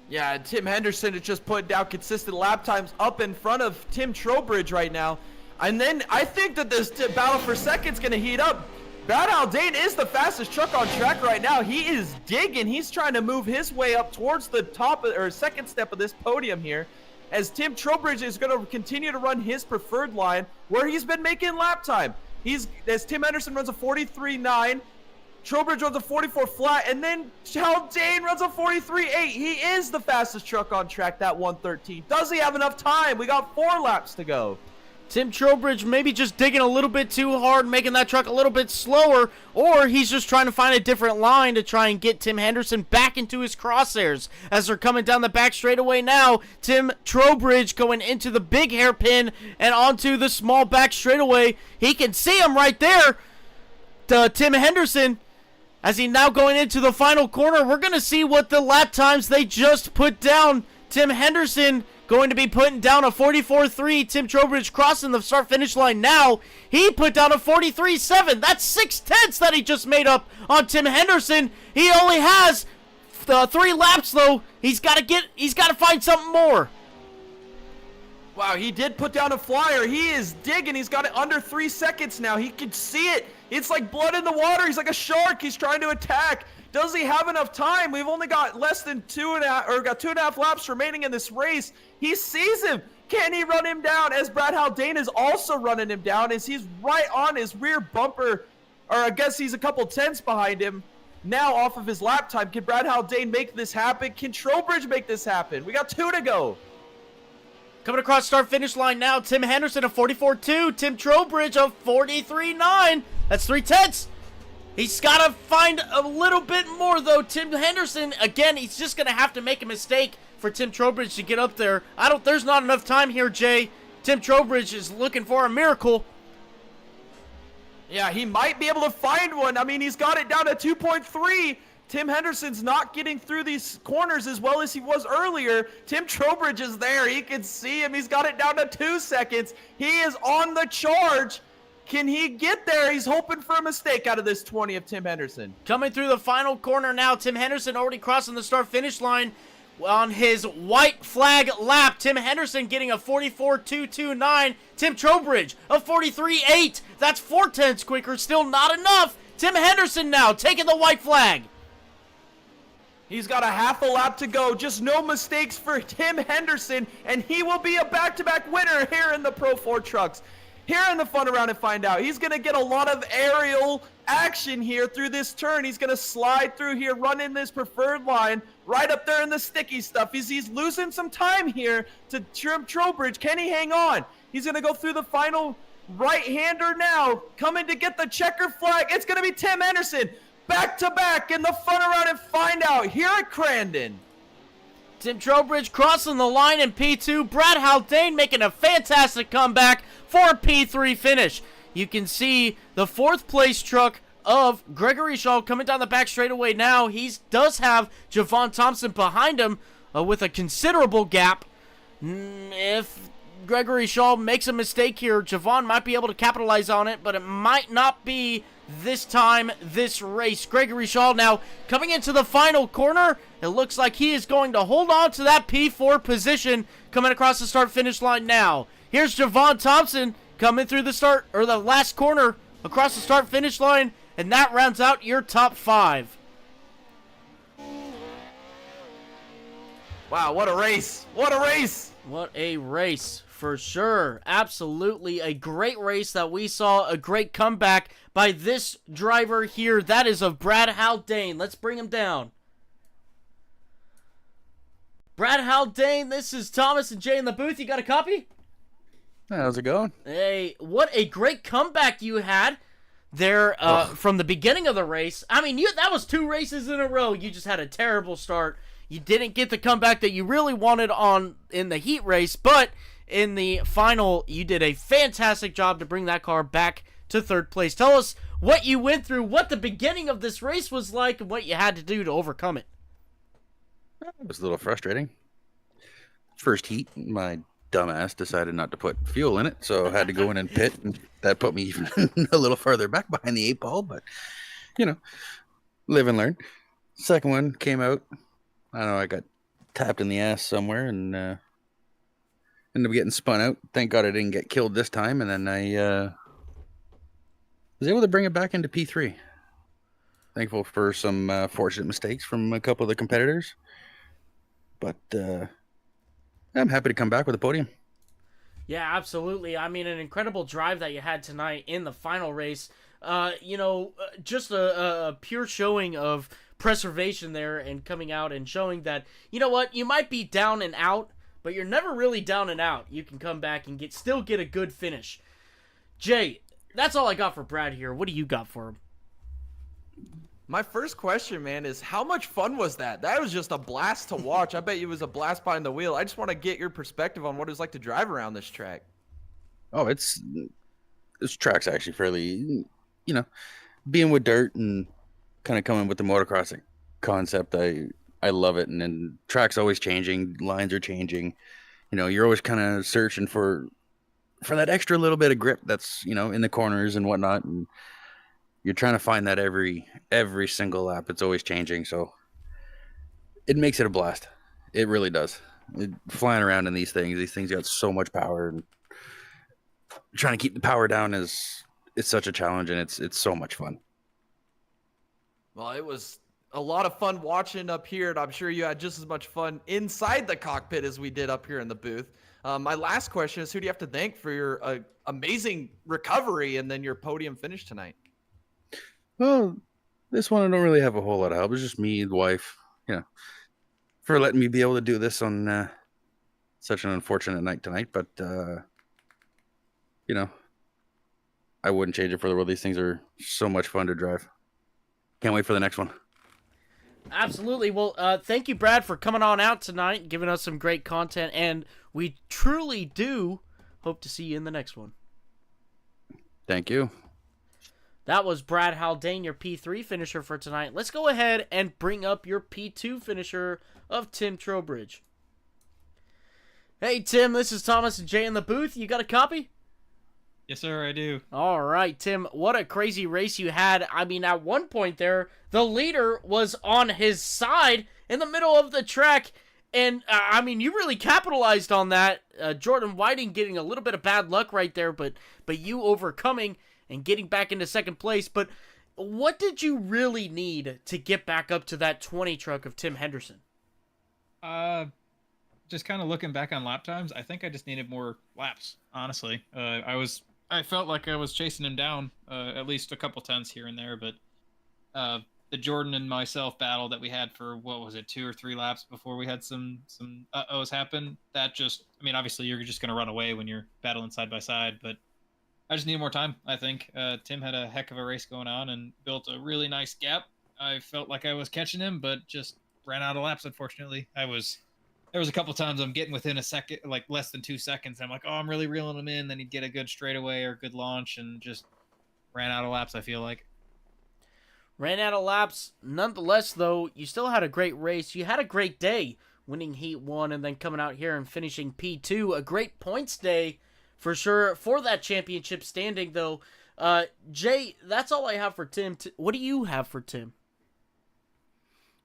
Yeah, Tim Henderson is just putting down consistent lap times up in front of Tim Trowbridge right now. And then I think that this battle for second is going to heat up. Brad Haldane is the fastest truck on track right now. He is digging. He's trying to move his way up towards the top or second step of this podium here, as Tim Trowbridge is going to continue to run his preferred line where he's been making lap time. As Tim Henderson runs a 43.9, Trowbridge runs a 44 flat, and then Haldane runs a 43.8. He is the fastest truck on track, that 113. Does he have enough time? We got 4 laps to go. Tim Trowbridge maybe just digging a little bit too hard, making that truck a little bit slower, or he's just trying to find a different line to try and get Tim Henderson back into his crosshairs as they're coming down the back straightaway now. Tim Trowbridge going into the big hairpin and onto the small back straightaway. He can see him right there, Tim Henderson, as he now going into the final corner. We're going to see what the lap times they just put down. Tim Henderson going to be putting down a 44.3. Tim Trowbridge crossing the start-finish line now. He put down a 43.7. That's 6/10 that he just made up on Tim Henderson. He only has 3 laps though. He's got to find something more. Wow, he did put down a flyer. He is digging. He's got it under 3 seconds now. He can see it. It's like blood in the water. He's like a shark. He's trying to attack. Does he have enough time? We've only got less than 2.5 laps remaining in this race. He sees him. Can he run him down? As Brad Haldane is also running him down, as he's right on his rear bumper, or I guess he's a couple tenths behind him now off of his lap time. Can Brad Haldane make this happen? Can Trowbridge make this happen? We got 2 to go. Coming across start-finish line now, Tim Henderson a 44.2, Tim Trowbridge a 43.9. That's 3/10. He's got to find a little bit more, though. Tim Henderson, again, he's just going to have to make a mistake for Tim Trowbridge to get up there. There's not enough time here, Jay. Tim Trowbridge is looking for a miracle. Yeah, he might be able to find one. I mean, he's got it down to 2.3. Tim Henderson's not getting through these corners as well as he was earlier. Tim Trowbridge is there. He can see him. He's got it down to 2 seconds. He is on the charge. Can he get there? He's hoping for a mistake out of this 20 of Tim Henderson. Coming through the final corner now. Tim Henderson already crossing the start-finish line on his white flag lap. Tim Henderson getting a 44.229. Tim Trowbridge a 43.8. That's 4/10 quicker. Still not enough. Tim Henderson now taking the white flag. He's got a half a lap to go. Just no mistakes for Tim Henderson, and he will be a back-to-back winner here in the Pro 4 trucks. Here in the fun around and find out. He's going to get a lot of aerial action here through this turn. He's going to slide through here, run in this preferred line, right up there in the sticky stuff. He's losing some time here to Tim Trowbridge. Can he hang on? He's going to go through the final right-hander now, coming to get the checker flag. It's going to be Tim Henderson. Back-to-back in the fun around and find out here at Crandon. Tim Trowbridge crossing the line in P2. Brad Haldane making a fantastic comeback for a P3 finish. You can see the 4th place truck of Gregory Shaw coming down the back straightaway now. He does have Javon Thompson behind him with a considerable gap. If Gregory Shaw makes a mistake here, Javon might be able to capitalize on it, but it might not be this time, this race. Gregory Shaw now coming into the final corner. It looks like he is going to hold on to that P4 position coming across the start-finish line now. Here's Javon Thompson coming through the last corner across the start-finish line, and that rounds out your top 5. Wow, what a race. What a race. What a race, for sure. Absolutely a great race that we saw, a great comeback by this driver here. That is of Brad Haldane. Let's bring him down. Brad Haldane, this is Thomas and Jay in the booth. You got a copy? How's it going? Hey, what a great comeback you had there from the beginning of the race. I mean, that was 2 races in a row. You just had a terrible start. You didn't get the comeback that you really wanted in the heat race, but in the final, you did a fantastic job to bring that car back to 3rd place. Tell us what you went through, what the beginning of this race was like, and what you had to do to overcome it. It was a little frustrating. First heat, my dumbass decided not to put fuel in it, so I had to go in and pit, and that put me even a little farther back behind the 8 ball, but, live and learn. Second one came out. I don't know, I got tapped in the ass somewhere and ended up getting spun out. Thank God I didn't get killed this time, and then I was able to bring it back into P3. Thankful for some fortunate mistakes from a couple of the competitors, but I'm happy to come back with a podium. Yeah, absolutely. I mean, an incredible drive that you had tonight in the final race. Just a pure showing of preservation there and coming out and showing that, you know what, you might be down and out, but you're never really down and out. You can come back and still get a good finish. Jay, that's all I got for Brad here. What do you got for him? My first question, man, is how much fun was that? That was just a blast to watch. I bet you it was a blast behind the wheel. I just want to get your perspective on what it was like to drive around this track. Oh, this track's actually fairly, being with dirt and kind of coming with the motocrossing concept. I love it. And then track's always changing, lines are changing. You're always kind of searching for that extra little bit of grip that's, in the corners and whatnot. And you're trying to find that every single lap. It's always changing. So it makes it a blast. It really does. Flying around in these things got so much power, and trying to keep the power down is such a challenge, and it's so much fun. Well, it was a lot of fun watching up here, and I'm sure you had just as much fun inside the cockpit as we did up here in the booth. My last question is, who do you have to thank for your amazing recovery and then your podium finish tonight? Well, this one I don't really have a whole lot of help. It's just me, the wife, for letting me be able to do this on such an unfortunate night tonight. But, I wouldn't change it for the world. These things are so much fun to drive. Can't wait for the next one. Absolutely. Well, thank you, Brad, for coming on out tonight and giving us some great content. And we truly do hope to see you in the next one. Thank you. That was Brad Haldane, your P3 finisher for tonight. Let's go ahead and bring up your P2 finisher of Tim Trowbridge. Hey, Tim, this is Thomas and Jay in the booth. You got a copy? Yes, sir, I do. All right, Tim, what a crazy race you had. I mean, at one point there, the leader was on his side in the middle of the track. And, I mean, you really capitalized on that. Jordan Whiting getting a little bit of bad luck right there, but you overcoming and getting back into second place. But what did you really need to get back up to that 20 truck of Tim Henderson? Just kind of looking back on lap times, I think I just needed more laps, honestly. I felt like I was chasing him down at least a couple tenths here and there, but the Jordan and myself battle that we had for, what was it, 2 or 3 laps before we had some uh-ohs happen, that just, I mean, obviously you're just going to run away when you're battling side by side, but I just needed more time, I think. Tim had a heck of a race going on and built a really nice gap. I felt like I was catching him, but just ran out of laps, unfortunately. There was a couple times I'm getting within a second, like less than 2 seconds. And I'm like, oh, I'm really reeling him in. Then he'd get a good straightaway or good launch and just ran out of laps, I feel like. Ran out of laps. Nonetheless, though, you still had a great race. You had a great day winning Heat 1 and then coming out here and finishing P2. A great points day for sure for that championship standing, though. Jay, that's all I have for Tim. What do you have for Tim?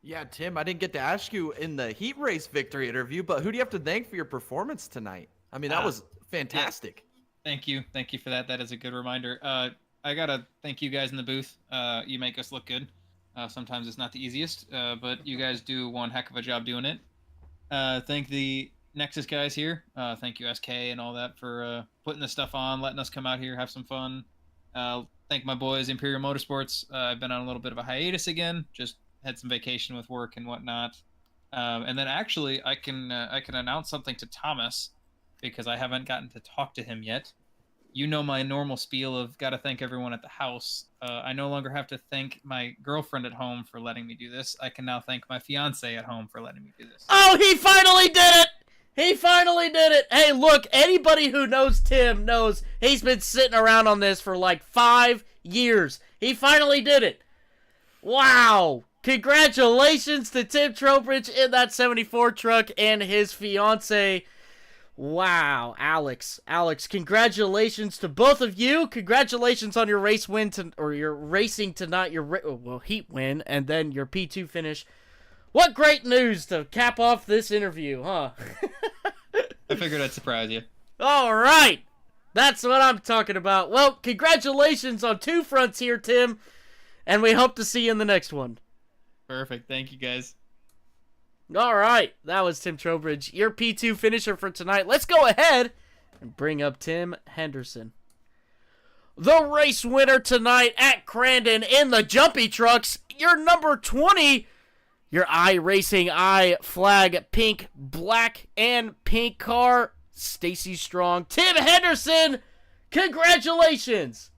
Yeah, Tim, I didn't get to ask you in the heat race victory interview, but who do you have to thank for your performance tonight? I mean, that was fantastic. Yeah. Thank you for that. That is a good reminder. I gotta thank you guys in the booth. You make us look good. Sometimes it's not the easiest, but you guys do one heck of a job doing it. Thank the Nexus guys here. Thank you, SK and all that, for putting this stuff on, letting us come out here, have some fun. Thank my boys, Imperial Motorsports. I've been on a little bit of a hiatus again, just had some vacation with work and whatnot. And then actually, I can announce something to Thomas, because I haven't gotten to talk to him yet. You know my normal spiel of gotta thank everyone at the house. I no longer have to thank my girlfriend at home for letting me do this. I can now thank my fiance at home for letting me do this. Oh, he finally did it! He finally did it! Hey, look, anybody who knows Tim knows he's been sitting around on this for like 5 years. He finally did it. Wow. Congratulations to Tim Trowbridge in that 74 truck and his fiance. Wow, Alex, congratulations to both of you. Congratulations on your race win or your racing tonight, your heat win, and then your P2 finish. What great news to cap off this interview, huh? I figured I'd surprise you. All right, that's what I'm talking about. Well, congratulations on 2 fronts here, Tim, and we hope to see you in the next one. Perfect. Thank you, guys. All right, that was Tim Trowbridge, your P2 finisher for tonight. Let's go ahead and bring up Tim Henderson. The race winner tonight at Crandon in the jumpy trucks, your number 20, your iRacing flag pink, black, and pink car, Stacy Strong. Tim Henderson, congratulations.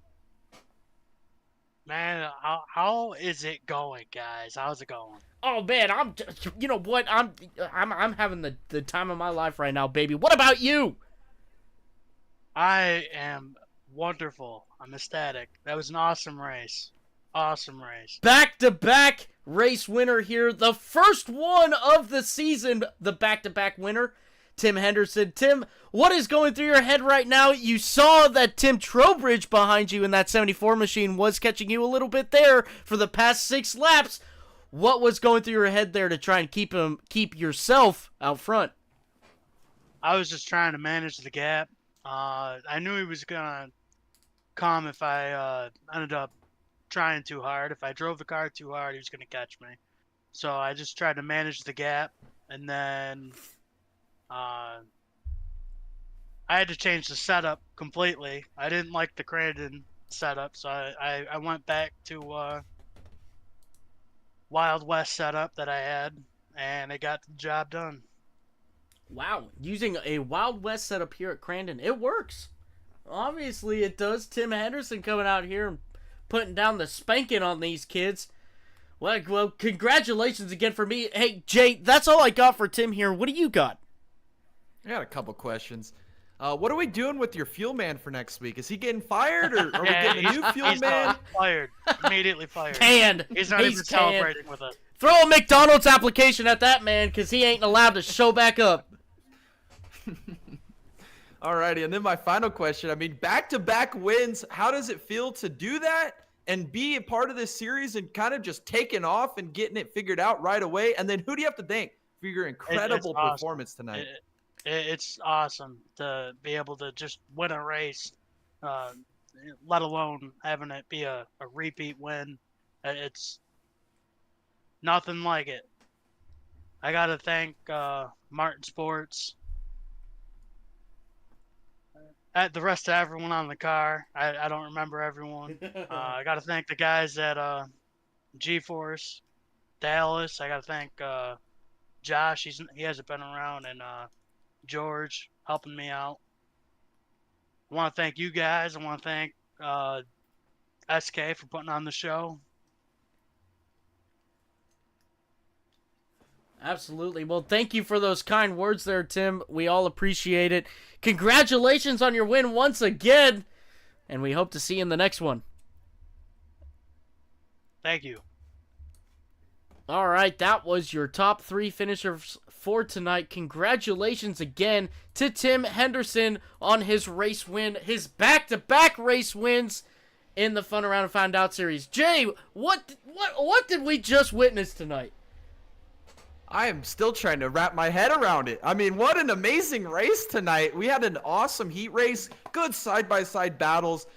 Man, how is it going, guys? How's it going? Oh man, you know what? I'm having the time of my life right now, baby. What about you? I am wonderful. I'm ecstatic. That was an awesome race. Awesome race. Back-to-back race winner here. The first one of the season, the back-to-back winner, Tim Henderson. Tim, what is going through your head right now? You saw that Tim Trowbridge behind you in that 74 machine was catching you a little bit there for the past 6 laps. What was going through your head there to try and keep yourself out front? I was just trying to manage the gap. I knew he was gonna come if I ended up trying too hard. If I drove the car too hard, he was gonna catch me. So I just tried to manage the gap, and then I had to change the setup completely. I didn't like the Crandon setup, so I went back to Wild West setup that I had, and it got the job done. Wow, using a Wild West setup here at Crandon, it works. Obviously it does. Tim Henderson coming out here and putting down the spanking on these kids. Well, congratulations again for me. Hey, Jay, that's all I got for Tim here. What do you got? I got a couple questions. What are we doing with your fuel man for next week? Is he getting fired, or are we Yeah, getting a new fuel he's man? fired. Immediately fired. Canned. He's not even canned. celebrating with it. Throw a McDonald's application at that man, because he ain't allowed to show back up. Alrighty, and then my final question. I mean, back-to-back wins. How does it feel to do that and be a part of this series and kind of just taking off and getting it figured out right away? And then who do you have to thank for your incredible awesome. performance tonight? It's awesome to be able to just win a race, let alone having it be a repeat win. It's nothing like it. I got to thank Martin Sports, the rest of everyone on the car. I don't remember everyone. I got to thank the guys at G-Force, Dallas. I got to thank Josh. He hasn't been around, and George helping me out. I want to thank you guys. I want to thank SK for putting on the show. Absolutely. Well, thank you for those kind words there, Tim. We all appreciate it. Congratulations on your win once again, and we hope to see you in the next one. Thank you. All right, that was your top 3 finishers for tonight. Congratulations again to Tim Henderson on his race win, his back-to-back race wins in the Fun Around and Find Out series. Jay, what did we just witness tonight? I am still trying to wrap my head around it. I mean, what an amazing race tonight. We had an awesome heat race, good side-by-side battles.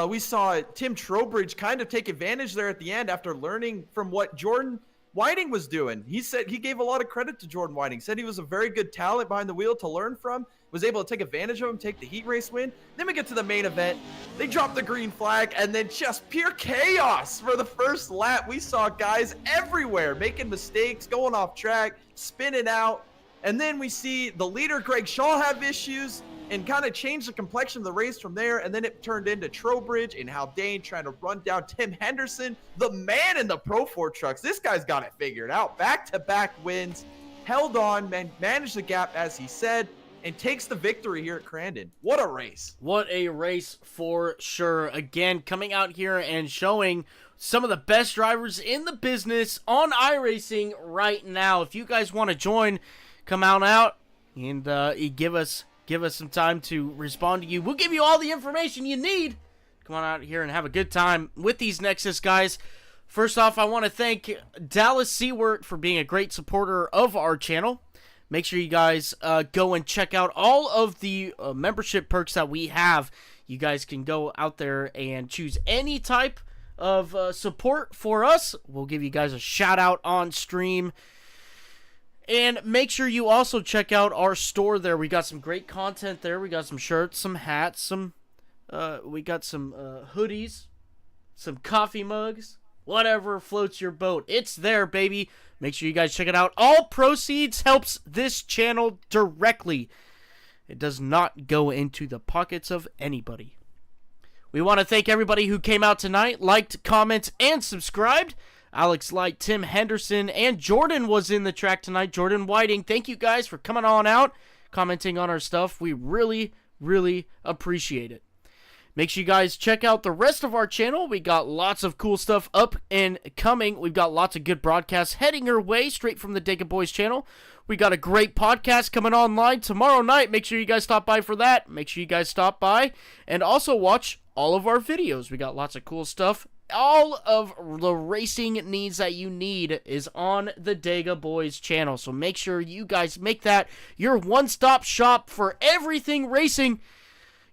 We saw Tim Trowbridge kind of take advantage there at the end after learning from what Jordan Whiting was doing. He said he gave a lot of credit to Jordan Whiting, said he was a very good talent behind the wheel to learn from, was able to take advantage of him, take the heat race win. Then we get to the main event. They drop the green flag, and then just pure chaos for the first lap. We saw guys everywhere making mistakes, going off track, spinning out. And then we see the leader, Greg Shaw, have issues and kind of change the complexion of the race from there. And then it turned into Trowbridge and Haldane trying to run down Tim Henderson, the man in the Pro 4 trucks. This guy's got it figured out. Back-to-back wins, held on, managed the gap as he said, and takes the victory here at Crandon. What a race. What a race for sure. Again, coming out here and showing some of the best drivers in the business on iRacing right now. If you guys want to join, come out and give us some time to respond to you. We'll give you all the information you need. Come on out here and have a good time with these Nexus guys. First off, I want to thank Dallas Seward for being a great supporter of our channel. Make sure you guys go and check out all of the membership perks that we have. You guys can go out there and choose any type of support for us. We'll give you guys a shout out on stream. And make sure you also check out our store there. We got some great content there. We got some shirts, some hats, we got some hoodies, some coffee mugs, whatever floats your boat. It's there, baby. Make sure you guys check it out. All proceeds helps this channel directly. It does not go into the pockets of anybody. We want to thank everybody who came out tonight, liked, commented, and subscribed. Alex Light, Tim Henderson, and Jordan was in the track tonight. Jordan Whiting, thank you guys for coming on out, commenting on our stuff. We really, really appreciate it. Make sure you guys check out the rest of our channel. We got lots of cool stuff up and coming. We've got lots of good broadcasts heading your way straight from the Dega Boys channel. We got a great podcast coming online tomorrow night. Make sure you guys stop by for that. Make sure you guys stop by and also watch all of our videos. We got lots of cool stuff. All of the racing needs that you need is on the Dega Boys channel. So make sure you guys make that your one-stop shop for everything racing.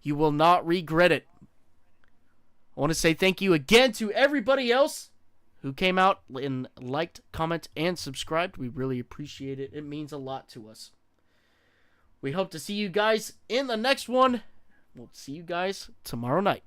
You will not regret it. I want to say thank you again to everybody else who came out and liked, comment, and subscribed. We really appreciate it. It means a lot to us. We hope to see you guys in the next one. We'll see you guys tomorrow night.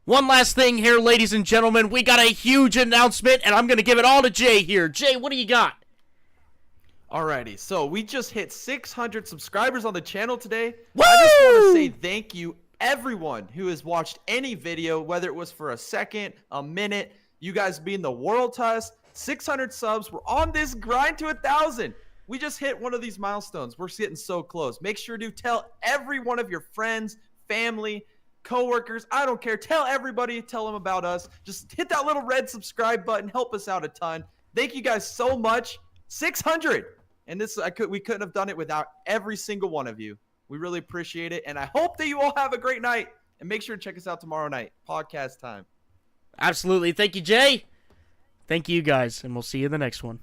One last thing here, ladies and gentlemen. We got a huge announcement, and I'm going to give it all to Jay here. Jay, what do you got? Alrighty, so we just hit 600 subscribers on the channel today. Woo! I just want to say thank you, everyone who has watched any video, whether it was for a second, a minute. You guys mean the world to us. 600 subs. We're on this grind to 1,000. We just hit one of these milestones. We're getting so close. Make sure to tell every one of your friends, family, coworkers. I don't care. Tell everybody. Tell them about us. Just hit that little red subscribe button. Help us out a ton. Thank you guys so much. 600. And we couldn't have done it without every single one of you. We really appreciate it. And I hope that you all have a great night. And make sure to check us out tomorrow night. Podcast time. Absolutely. Thank you, Jay. Thank you, guys. And we'll see you in the next one.